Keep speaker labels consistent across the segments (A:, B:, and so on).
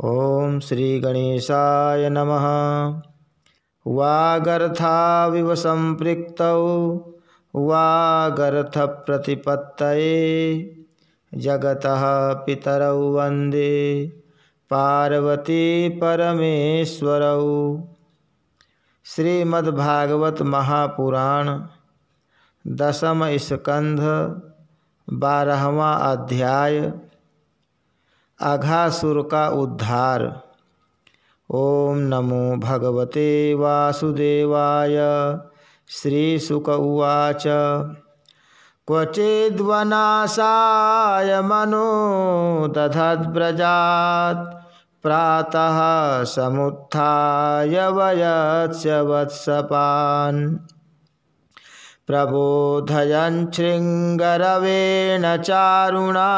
A: ओम श्री गणेशाय नमः। वागर्थाविव संपृक्तौ वागर्थप्रतिपत्तये जगतः पितरौ वन्दे पार्वती परमेश्वरौ। श्रीमद्भागवत महापुराण दशम स्कंध 12वां अध्याय अघासुर का उद्धार। ओम नमो भगवते वासुदेवाय। श्रीशुक उवाच क्वचिद्वनाशाय मनो दधद्व्रजात् प्रातः समुत्थाय वयस्य वत्सपान् प्रबोधयन् शृङ्गरवेण चारुणा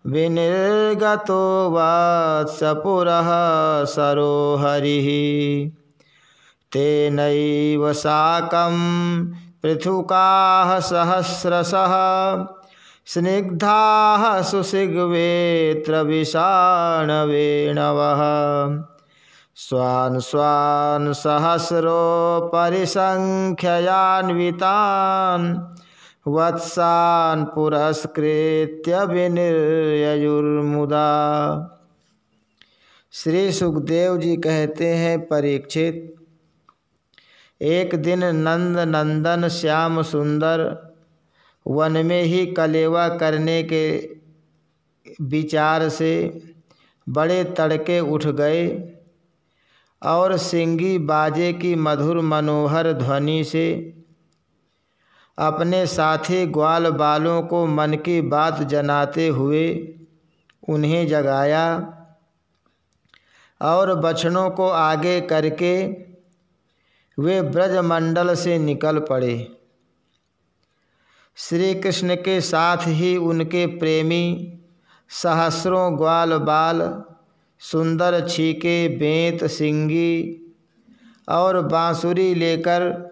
A: विनिर्गतो वत्सपुरः सरोहरिः। तेनैव साकं पृथुकाः सहस्रशः स्निग्धाः सुसिग्वेत्रविषाणवेणवः स्वान् स्वान् सहस्रोपरिसंख्ययान्वितान् वत्सान् पुरस्कृत्य विनिर्ययुर्मुदा। श्री सुखदेव जी कहते हैं, परीक्षित, एक दिन नंद नंदन श्याम सुंदर वन में ही कलेवा करने के विचार से बड़े तड़के उठ गए और सिंगी बाजे की मधुर मनोहर ध्वनि से अपने साथी ग्वाल बालों को मन की बात जनाते हुए उन्हें जगाया और बछड़ों को आगे करके वे ब्रजमंडल से निकल पड़े। श्री कृष्ण के साथ ही उनके प्रेमी सहस्रों ग्वाल बाल सुंदर छीके बेंत सिंगी और बांसुरी लेकर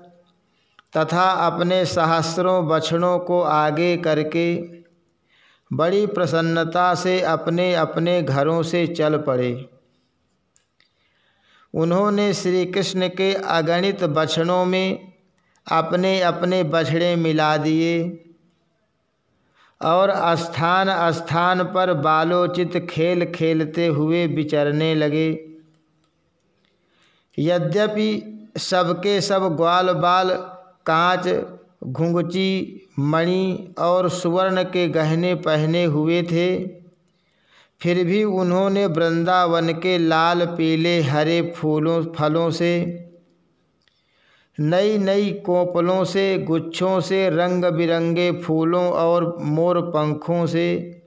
A: तथा अपने सहस्रों बछड़ों को आगे करके बड़ी प्रसन्नता से अपने अपने घरों से चल पड़े। उन्होंने श्री कृष्ण के अगणित बछड़ों में अपने अपने बछड़े मिला दिए और स्थान स्थान पर बालोचित खेल खेलते हुए विचरने लगे। यद्यपि सबके सब ग्वाल बाल कांच, घुंघची, मणि और सुवर्ण के गहने पहने हुए थे, फिर भी उन्होंने वृंदावन के लाल पीले हरे फलों से, नई नई कोपलों से, गुच्छों से, रंग बिरंगे फूलों और मोर पंखों से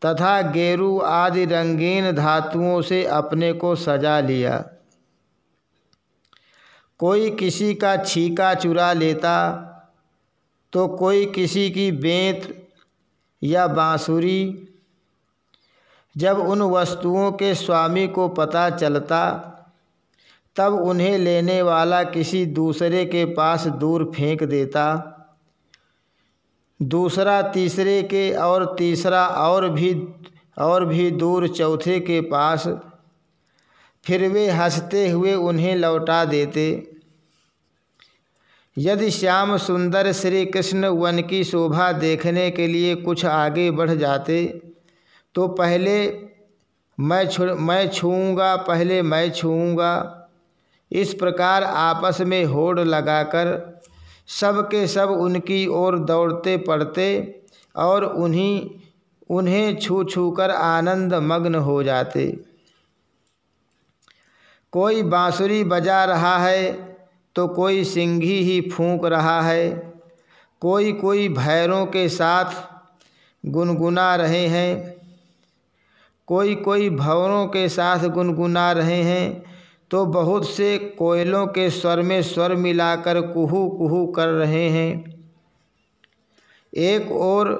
A: तथा गेरू आदि रंगीन धातुओं से अपने को सजा लिया। कोई किसी का छीका चुरा लेता तो कोई किसी की बेंत या बांसुरी। जब उन वस्तुओं के स्वामी को पता चलता तब उन्हें लेने वाला किसी दूसरे के पास दूर फेंक देता, दूसरा तीसरे के और तीसरा और भी दूर चौथे के पास। फिर वे हंसते हुए उन्हें लौटा देते। यदि श्याम सुंदर श्री कृष्ण वन की शोभा देखने के लिए कुछ आगे बढ़ जाते तो पहले मैं छूऊंगा, पहले मैं छूऊंगा, इस प्रकार आपस में होड़ लगाकर सब के सब उनकी ओर दौड़ते पड़ते और उन्हें छू छू कर आनंद मग्न हो जाते। कोई बांसुरी बजा रहा है तो कोई सिंघी ही फूंक रहा है, कोई भैरों के साथ गुनगुना रहे हैं, कोई भंवरों के साथ गुनगुना रहे हैं, तो बहुत से कोयलों के स्वर में स्वर मिलाकर कुहू कुहू कर रहे हैं। एक और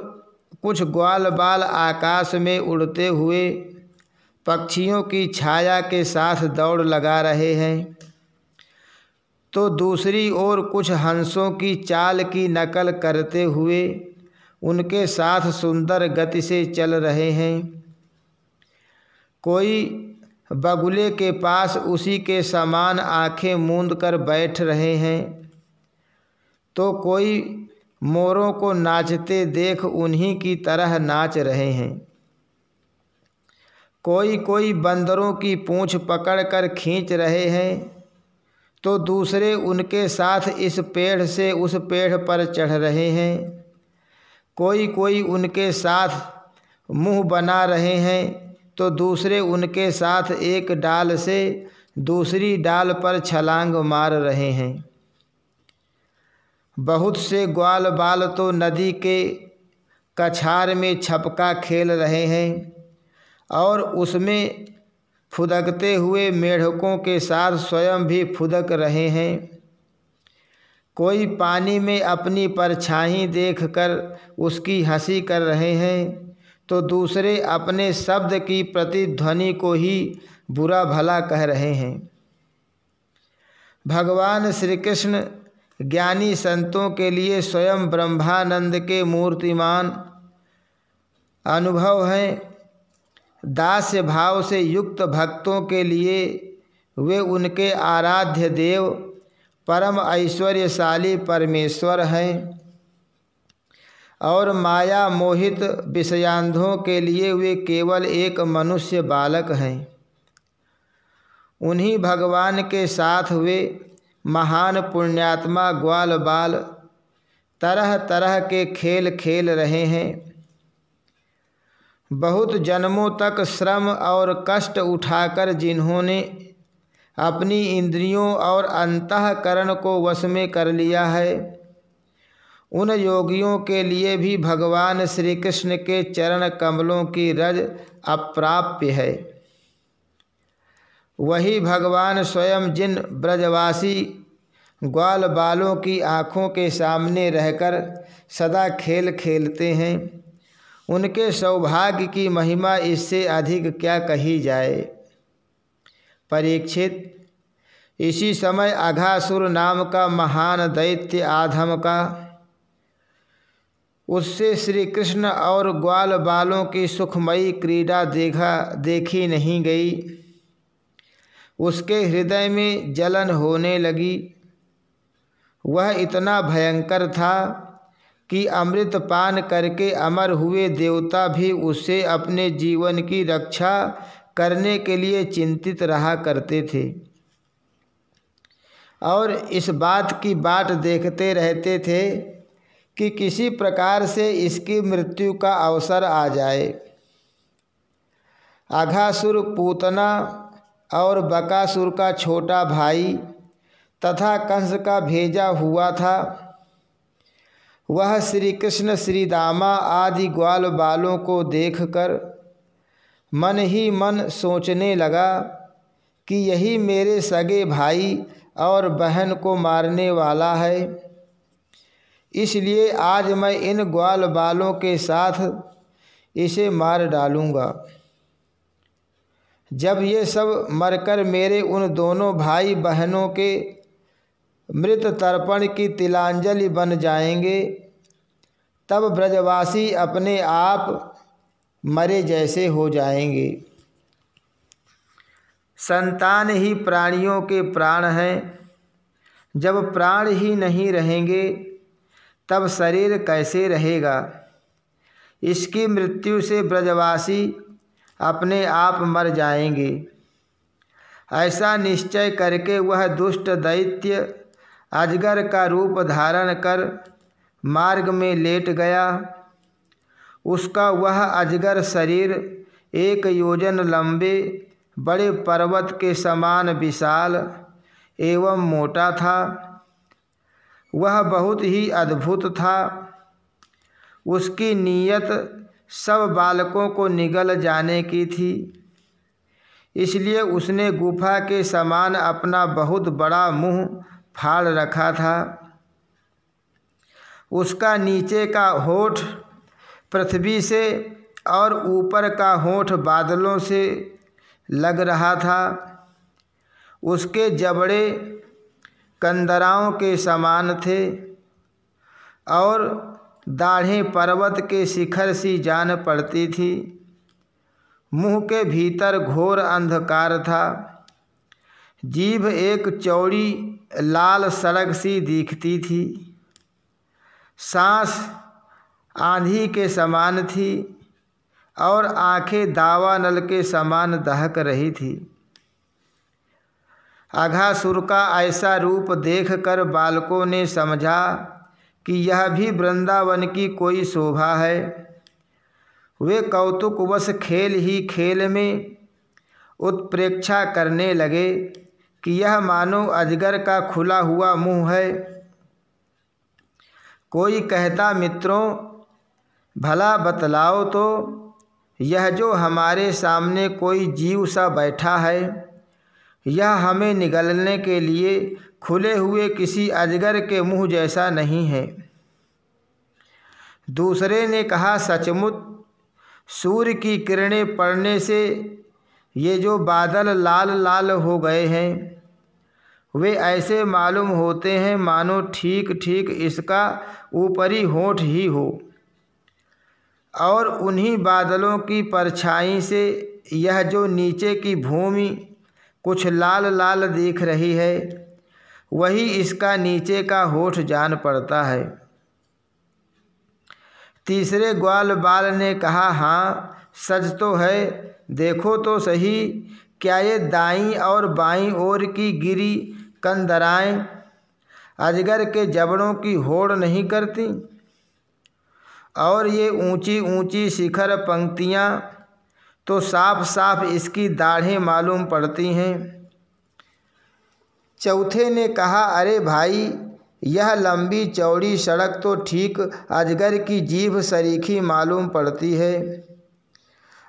A: कुछ ग्वाल बाल आकाश में उड़ते हुए पक्षियों की छाया के साथ दौड़ लगा रहे हैं, तो दूसरी ओर कुछ हंसों की चाल की नकल करते हुए उनके साथ सुंदर गति से चल रहे हैं। कोई बगुले के पास उसी के समान आंखें मूंद कर बैठ रहे हैं, तो कोई मोरों को नाचते देख उन्हीं की तरह नाच रहे हैं। कोई कोई बंदरों की पूंछ पकड़कर खींच रहे हैं, तो दूसरे उनके साथ इस पेड़ से उस पेड़ पर चढ़ रहे हैं। कोई कोई उनके साथ मुंह बना रहे हैं, तो दूसरे उनके साथ एक डाल से दूसरी डाल पर छलांग मार रहे हैं। बहुत से ग्वाल बाल तो नदी के कछार में छपका खेल रहे हैं और उसमें फुदकते हुए मेढकों के साथ स्वयं भी फुदक रहे हैं। कोई पानी में अपनी परछाई देखकर उसकी हंसी कर रहे हैं, तो दूसरे अपने शब्द की प्रतिध्वनि को ही बुरा भला कह रहे हैं। भगवान श्री कृष्ण ज्ञानी संतों के लिए स्वयं ब्रह्मानंद के मूर्तिमान अनुभव हैं। दास्य भाव से युक्त भक्तों के लिए वे उनके आराध्य देव परम ऐश्वर्यशाली परमेश्वर हैं, और माया मोहित विषयांधों के लिए वे केवल एक मनुष्य बालक हैं। उन्हीं भगवान के साथ वे महान पुण्यात्मा ग्वाल बाल तरह तरह के खेल खेल रहे हैं। बहुत जन्मों तक श्रम और कष्ट उठाकर जिन्होंने अपनी इंद्रियों और अंतःकरण को वश में कर लिया है, उन योगियों के लिए भी भगवान श्री कृष्ण के चरण कमलों की रज अप्राप्य है। वही भगवान स्वयं जिन ब्रजवासी ग्वाल बालों की आँखों के सामने रहकर सदा खेल खेलते हैं, उनके सौभाग्य की महिमा इससे अधिक क्या कही जाए। परीक्षित, इसी समय अघासुर नाम का महान दैत्य आधम का उससे श्री कृष्ण और ग्वाल बालों की सुखमयी क्रीड़ा देखी नहीं गई। उसके हृदय में जलन होने लगी। वह इतना भयंकर था कि अमृत पान करके अमर हुए देवता भी उससे अपने जीवन की रक्षा करने के लिए चिंतित रहा करते थे और इस बात की बाट देखते रहते थे कि किसी प्रकार से इसकी मृत्यु का अवसर आ जाए। अघासुर पूतना और बकासुर का छोटा भाई तथा कंस का भेजा हुआ था। वह श्री कृष्ण श्री दामा आदि ग्वाल बालों को देखकर मन ही मन सोचने लगा कि यही मेरे सगे भाई और बहन को मारने वाला है, इसलिए आज मैं इन ग्वाल बालों के साथ इसे मार डालूँगा। जब ये सब मरकर मेरे उन दोनों भाई बहनों के मृत तर्पण की तिलांजलि बन जाएंगे, तब ब्रजवासी अपने आप मरे जैसे हो जाएंगे। संतान ही प्राणियों के प्राण हैं। जब प्राण ही नहीं रहेंगे तब शरीर कैसे रहेगा। इसकी मृत्यु से ब्रजवासी अपने आप मर जाएंगे। ऐसा निश्चय करके वह दुष्ट दैत्य अजगर का रूप धारण कर मार्ग में लेट गया। उसका वह अजगर शरीर 1 योजन लंबे बड़े पर्वत के समान विशाल एवं मोटा था। वह बहुत ही अद्भुत था। उसकी नीयत सब बालकों को निगल जाने की थी, इसलिए उसने गुफा के समान अपना बहुत बड़ा मुंह फाड़ रखा था। उसका नीचे का होठ पृथ्वी से और ऊपर का होठ बादलों से लग रहा था। उसके जबड़े कंदराओं के समान थे और दाढ़ें पर्वत के शिखर सी जान पड़ती थी। मुंह के भीतर घोर अंधकार था। जीभ एक चौड़ी लाल सड़क सी दिखती थी। सांस आंधी के समान थी और आंखें दावानल के समान दहक रही थी। अघासुर का ऐसा रूप देखकर बालकों ने समझा कि यह भी वृंदावन की कोई शोभा है। वे कौतुकवश खेल ही खेल में उत्प्रेक्षा करने लगे कि यह मानो अजगर का खुला हुआ मुंह है। कोई कहता, मित्रों भला बतलाओ तो, यह जो हमारे सामने कोई जीव सा बैठा है, यह हमें निगलने के लिए खुले हुए किसी अजगर के मुंह जैसा नहीं है। दूसरे ने कहा, सचमुच सूर्य की किरणें पड़ने से ये जो बादल लाल लाल हो गए हैं, वे ऐसे मालूम होते हैं मानो ठीक ठीक इसका ऊपरी होंठ ही हो, और उन्हीं बादलों की परछाई से यह जो नीचे की भूमि कुछ लाल लाल दिख रही है, वही इसका नीचे का होठ जान पड़ता है। तीसरे ग्वाल बाल ने कहा, हाँ सच तो है, देखो तो सही, क्या ये दाईं और बाईं ओर की गिरी कंदराएं अजगर के जबड़ों की होड़ नहीं करती? और ये ऊंची ऊंची शिखर पंक्तियां तो साफ साफ इसकी दाढ़ें मालूम पड़ती हैं। चौथे ने कहा, अरे भाई, यह लंबी चौड़ी सड़क तो ठीक अजगर की जीभ सरीखी मालूम पड़ती है,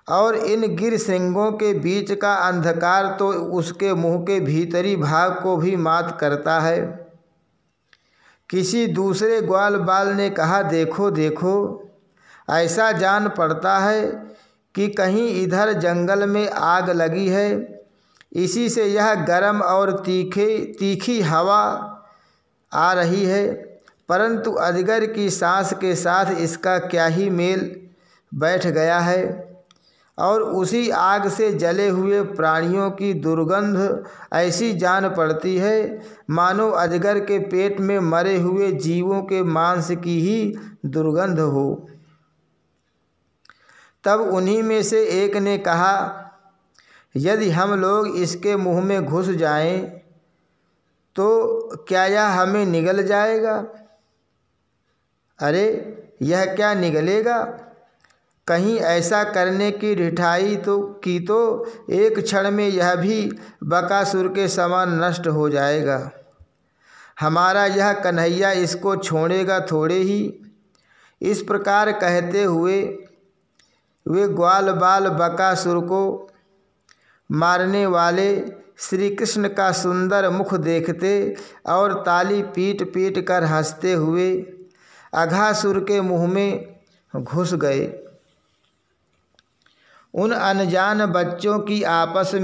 A: और इन गिर श्रृंगों के बीच का अंधकार तो उसके मुंह के भीतरी भाग को भी मात करता है। किसी दूसरे ग्वाल बाल ने कहा, देखो देखो, ऐसा जान पड़ता है कि कहीं इधर जंगल में आग लगी है, इसी से यह गर्म और तीखी हवा आ रही है, परंतु अजगर की सांस के साथ इसका क्या ही मेल बैठ गया है, और उसी आग से जले हुए प्राणियों की दुर्गंध ऐसी जान पड़ती है मानो अजगर के पेट में मरे हुए जीवों के मांस की ही दुर्गंध हो। तब उन्हीं में से एक ने कहा, यदि हम लोग इसके मुंह में घुस जाएं तो क्या यह हमें निगल जाएगा? अरे यह क्या निगलेगा? कहीं ऐसा करने की ढिठाई तो एक क्षण में यह भी बकासुर के समान नष्ट हो जाएगा। हमारा यह कन्हैया इसको छोड़ेगा थोड़े ही। इस प्रकार कहते हुए वे ग्वाल बाल बकासुर को मारने वाले श्री कृष्ण का सुंदर मुख देखते और ताली पीट पीट कर हंसते हुए अघासुर के मुंह में घुस गए। उन अनजान बच्चों की आपस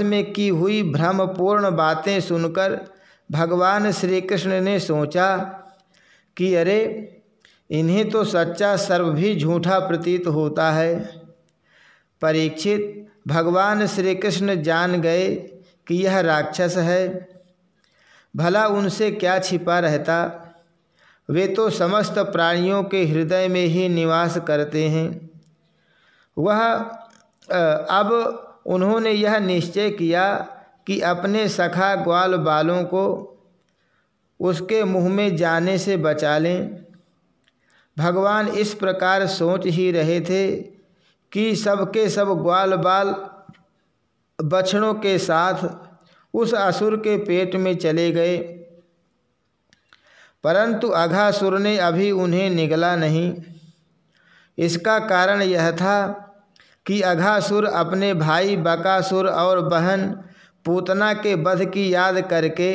A: में की हुई भ्रमपूर्ण बातें सुनकर भगवान श्री कृष्ण ने सोचा कि अरे, इन्हें तो सच्चा सर्व भी झूठा प्रतीत होता है। परीक्षित, भगवान श्री कृष्ण जान गए कि यह राक्षस है। भला उनसे क्या छिपा रहता? वे तो समस्त प्राणियों के हृदय में ही निवास करते हैं। अब उन्होंने यह निश्चय किया कि अपने सखा ग्वाल बालों को उसके मुंह में जाने से बचा लें। भगवान इस प्रकार सोच ही रहे थे कि सबके सब ग्वाल बाल बछड़ों के साथ उस असुर के पेट में चले गए, परंतु अघासुर ने अभी उन्हें निगला नहीं। इसका कारण यह था कि अघासुर अपने भाई बकासुर और बहन पूतना के वध की याद करके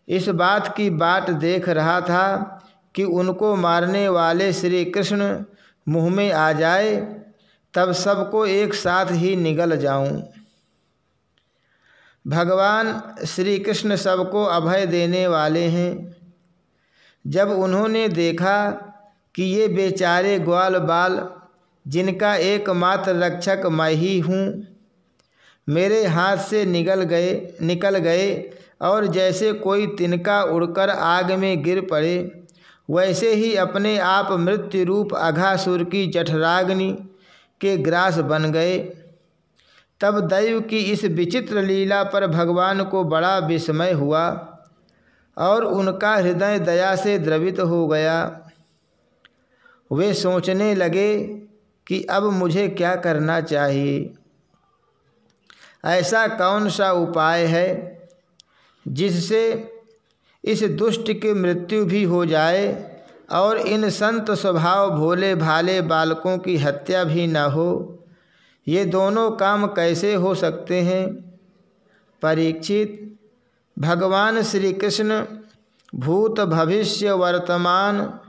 A: इस बात की बाट देख रहा था कि उनको मारने वाले श्री कृष्ण मुँह में आ जाए, तब सबको एक साथ ही निगल जाऊं। भगवान श्री कृष्ण सबको अभय देने वाले हैं। जब उन्होंने देखा कि ये बेचारे ग्वाल बाल जिनका एकमात्र रक्षक मैं ही हूँ, मेरे हाथ से निकल गए और जैसे कोई तिनका उड़कर आग में गिर पड़े, वैसे ही अपने आप मृत्यु रूप अघासुर की जठराग्नि के ग्रास बन गए। तब दैव की इस विचित्र लीला पर भगवान को बड़ा विस्मय हुआ और उनका हृदय दया से द्रवित हो गया। वे सोचने लगे कि अब मुझे क्या करना चाहिए। ऐसा कौन सा उपाय है जिससे इस दुष्ट की मृत्यु भी हो जाए और इन संत स्वभाव भोले भाले बालकों की हत्या भी न हो। ये दोनों काम कैसे हो सकते हैं? परीक्षित, भगवान श्री कृष्ण भूत भविष्य वर्तमान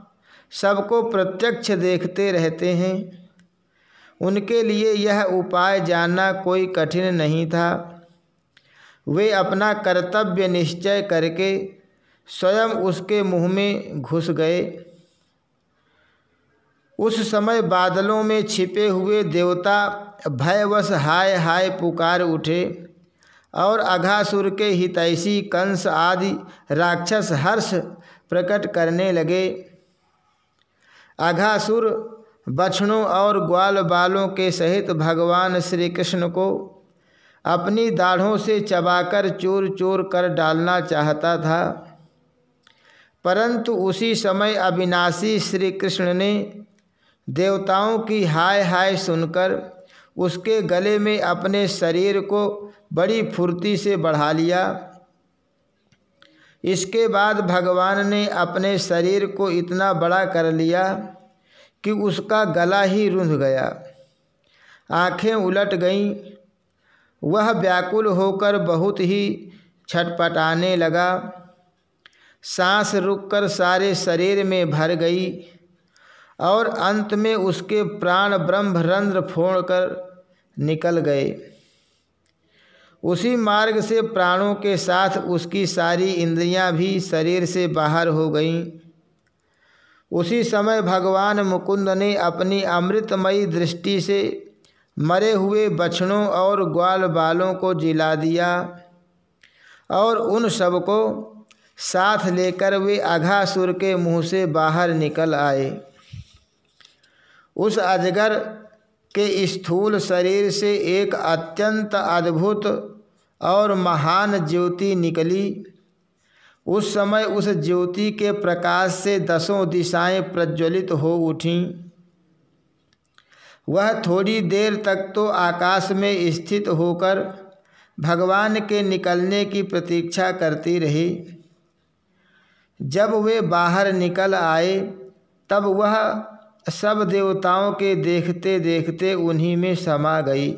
A: सबको प्रत्यक्ष देखते रहते हैं। उनके लिए यह उपाय जानना कोई कठिन नहीं था। वे अपना कर्तव्य निश्चय करके स्वयं उसके मुँह में घुस गए। उस समय बादलों में छिपे हुए देवता भयवश हाय हाय पुकार उठे और अघासुर के हितैषी कंस आदि राक्षस हर्ष प्रकट करने लगे। अघासुर बछड़ों और ग्वाल बालों के सहित भगवान श्री कृष्ण को अपनी दाढ़ों से चबाकर चूर चूर कर डालना चाहता था, परंतु उसी समय अविनाशी श्री कृष्ण ने देवताओं की हाय हाय सुनकर उसके गले में अपने शरीर को बड़ी फुर्ती से बढ़ा लिया। इसके बाद भगवान ने अपने शरीर को इतना बड़ा कर लिया कि उसका गला ही रुंध गया, आँखें उलट गईं। वह व्याकुल होकर बहुत ही छटपटाने लगा। सांस रुककर सारे शरीर में भर गई और अंत में उसके प्राण ब्रह्मरंध्र फोड़कर निकल गए। उसी मार्ग से प्राणों के साथ उसकी सारी इंद्रियां भी शरीर से बाहर हो गईं। उसी समय भगवान मुकुंद ने अपनी अमृतमयी दृष्टि से मरे हुए बछड़ों और ग्वाल बालों को जिला दिया और उन सबको साथ लेकर वे अघासुर के मुँह से बाहर निकल आए। उस अजगर के स्थूल शरीर से एक अत्यंत अद्भुत और महान ज्योति निकली। उस समय उस ज्योति के प्रकाश से 10 दिशाएं प्रज्वलित हो उठीं। वह थोड़ी देर तक तो आकाश में स्थित होकर भगवान के निकलने की प्रतीक्षा करती रही। जब वे बाहर निकल आए तब वह सब देवताओं के देखते देखते उन्हीं में समा गई।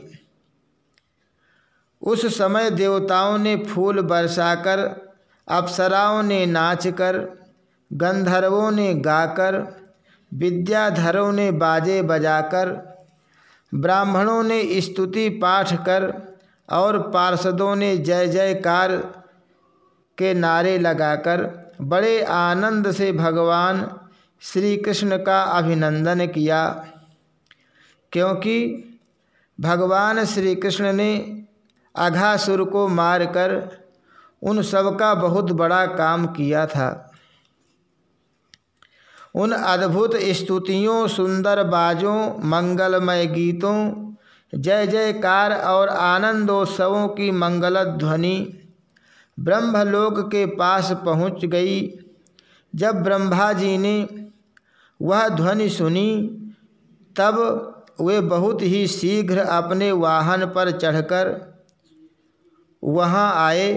A: उस समय देवताओं ने फूल बरसाकर, अप्सराओं ने नाचकर, गंधर्वों ने गाकर, विद्याधरों ने बाजे बजाकर, ब्राह्मणों ने स्तुति पाठ कर और पार्षदों ने जय जयकार के नारे लगाकर बड़े आनंद से भगवान श्री कृष्ण का अभिनंदन किया, क्योंकि भगवान श्री कृष्ण ने अघासुर को मारकर उन सब का बहुत बड़ा काम किया था। उन अद्भुत स्तुतियों, सुंदर बाजों, मंगलमय गीतों, जय जयकार और आनंदोत्सवों की मंगलध्वनि ब्रह्मलोक के पास पहुँच गई। जब ब्रह्मा जी ने वह ध्वनि सुनी तब वे बहुत ही शीघ्र अपने वाहन पर चढ़कर वहाँ आए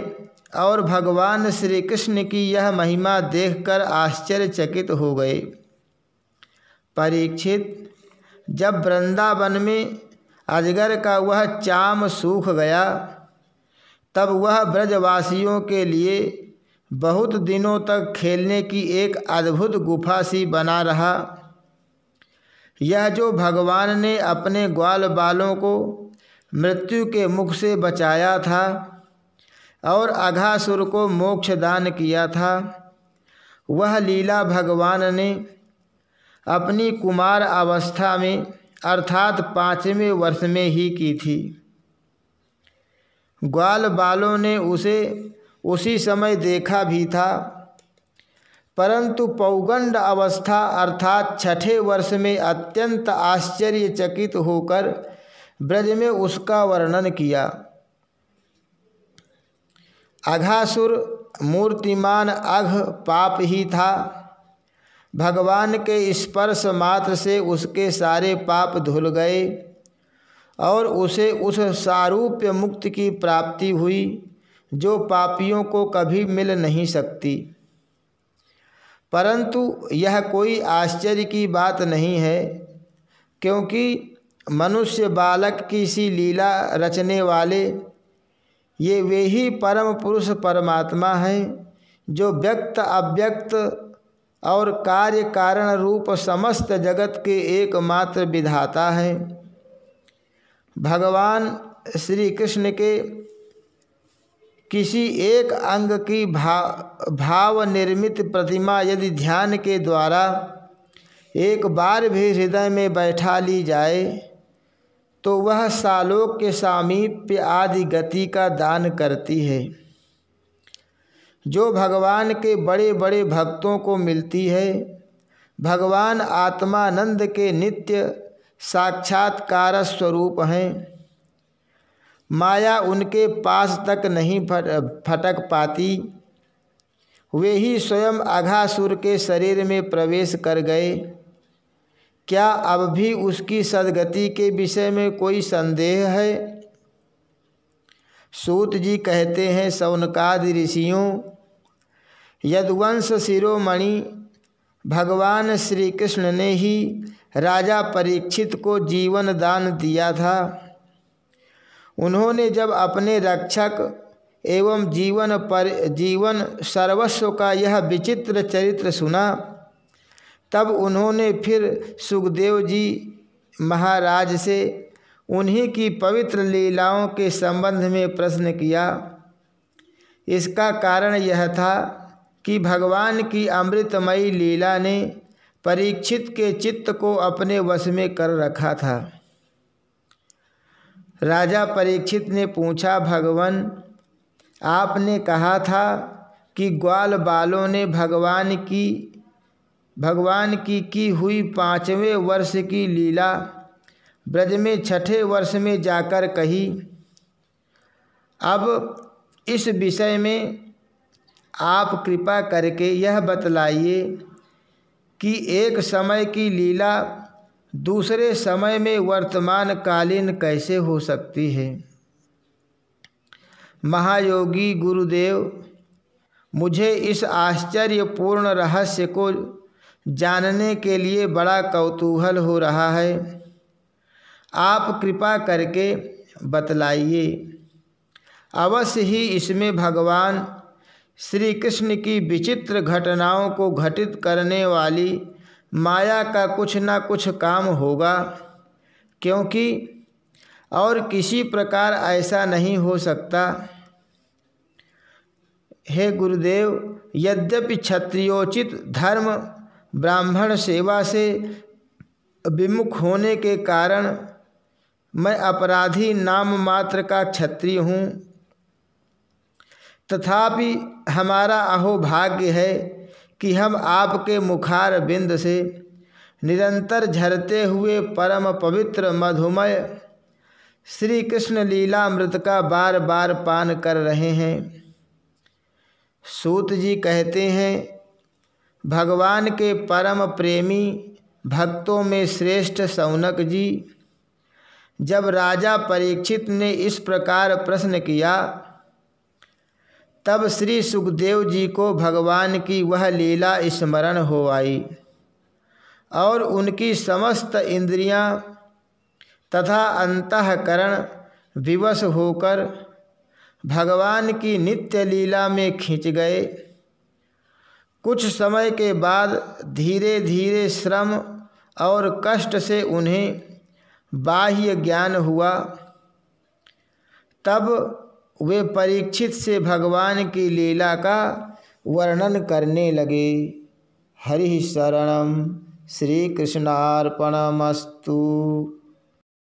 A: और भगवान श्री कृष्ण की यह महिमा देखकर आश्चर्यचकित हो गए। परीक्षित, जब वृंदावन में अजगर का वह चाम सूख गया तब वह ब्रजवासियों के लिए बहुत दिनों तक खेलने की एक अद्भुत गुफा सी बना रहा। यह जो भगवान ने अपने ग्वाल बालों को मृत्यु के मुख से बचाया था और अघासुर को मोक्ष दान किया था, वह लीला भगवान ने अपनी कुमार अवस्था में अर्थात 5वें वर्ष में ही की थी। ग्वाल बालों ने उसे उसी समय देखा भी था, परंतु पौगंड अवस्था अर्थात 6ठे वर्ष में अत्यंत आश्चर्यचकित होकर ब्रज में उसका वर्णन किया। अघासुर मूर्तिमान अघ पाप ही था। भगवान के स्पर्श मात्र से उसके सारे पाप धुल गए और उसे उस सारूप्य मुक्ति की प्राप्ति हुई जो पापियों को कभी मिल नहीं सकती। परंतु यह कोई आश्चर्य की बात नहीं है, क्योंकि मनुष्य बालक की सी लीला रचने वाले ये वे ही परम पुरुष परमात्मा हैं, जो व्यक्त अव्यक्त और कार्य कारण रूप समस्त जगत के एकमात्र विधाता हैं। भगवान श्री कृष्ण के किसी एक अंग की भाव निर्मित प्रतिमा यदि ध्यान के द्वारा एक बार भी हृदय में बैठा ली जाए तो वह सालोक के सामीप्य आदि गति का दान करती है, जो भगवान के बड़े बड़े भक्तों को मिलती है। भगवान आत्मानंद के नित्य साक्षात्कार स्वरूप हैं। माया उनके पास तक नहीं फटक पाती। वे ही स्वयं अघासुर के शरीर में प्रवेश कर गए। क्या अब भी उसकी सद्गति के विषय में कोई संदेह है? सूत जी कहते हैं, शौनकादि ऋषियों, यदुवंश शिरोमणि भगवान श्री कृष्ण ने ही राजा परीक्षित को जीवन दान दिया था। उन्होंने जब अपने रक्षक एवं जीवन सर्वस्व का यह विचित्र चरित्र सुना, तब उन्होंने फिर सुखदेव जी महाराज से उन्हीं की पवित्र लीलाओं के संबंध में प्रश्न किया। इसका कारण यह था कि भगवान की अमृतमयी लीला ने परीक्षित के चित्त को अपने वश में कर रखा था। राजा परीक्षित ने पूछा, भगवान, आपने कहा था कि ग्वाल बालों ने भगवान की हुई 5वें वर्ष की लीला ब्रज में 6ठे वर्ष में जाकर कही। अब इस विषय में आप कृपा करके यह बतलाइए कि एक समय की लीला दूसरे समय में वर्तमान कालीन कैसे हो सकती है। महायोगी गुरुदेव, मुझे इस आश्चर्यपूर्ण रहस्य को जानने के लिए बड़ा कौतूहल हो रहा है। आप कृपा करके बतलाइए। अवश्य ही इसमें भगवान श्री कृष्ण की विचित्र घटनाओं को घटित करने वाली माया का कुछ न कुछ काम होगा, क्योंकि और किसी प्रकार ऐसा नहीं हो सकता। हे गुरुदेव, यद्यपि क्षत्रियोचित धर्म ब्राह्मण सेवा से विमुख होने के कारण मैं अपराधी नाम मात्र का क्षत्रिय हूँ, तथापि हमारा अहोभाग्य है कि हम आपके मुखार बिंद से निरंतर झरते हुए परम पवित्र मधुमय श्री कृष्ण लीलामृत का बार बार पान कर रहे हैं। सूत जी कहते हैं, भगवान के परम प्रेमी भक्तों में श्रेष्ठ शौनक जी, जब राजा परीक्षित ने इस प्रकार प्रश्न किया, तब श्री सुखदेव जी को भगवान की वह लीला स्मरण हो आई और उनकी समस्त इंद्रियां तथा अंतःकरण विवश होकर भगवान की नित्य लीला में खिंच गए। कुछ समय के बाद धीरे धीरे श्रम और कष्ट से उन्हें बाह्य ज्ञान हुआ। तब वे परीक्षित से भगवान की लीला का वर्णन करने लगे। हरि शरणम श्री कृष्णार्पणमस्तु।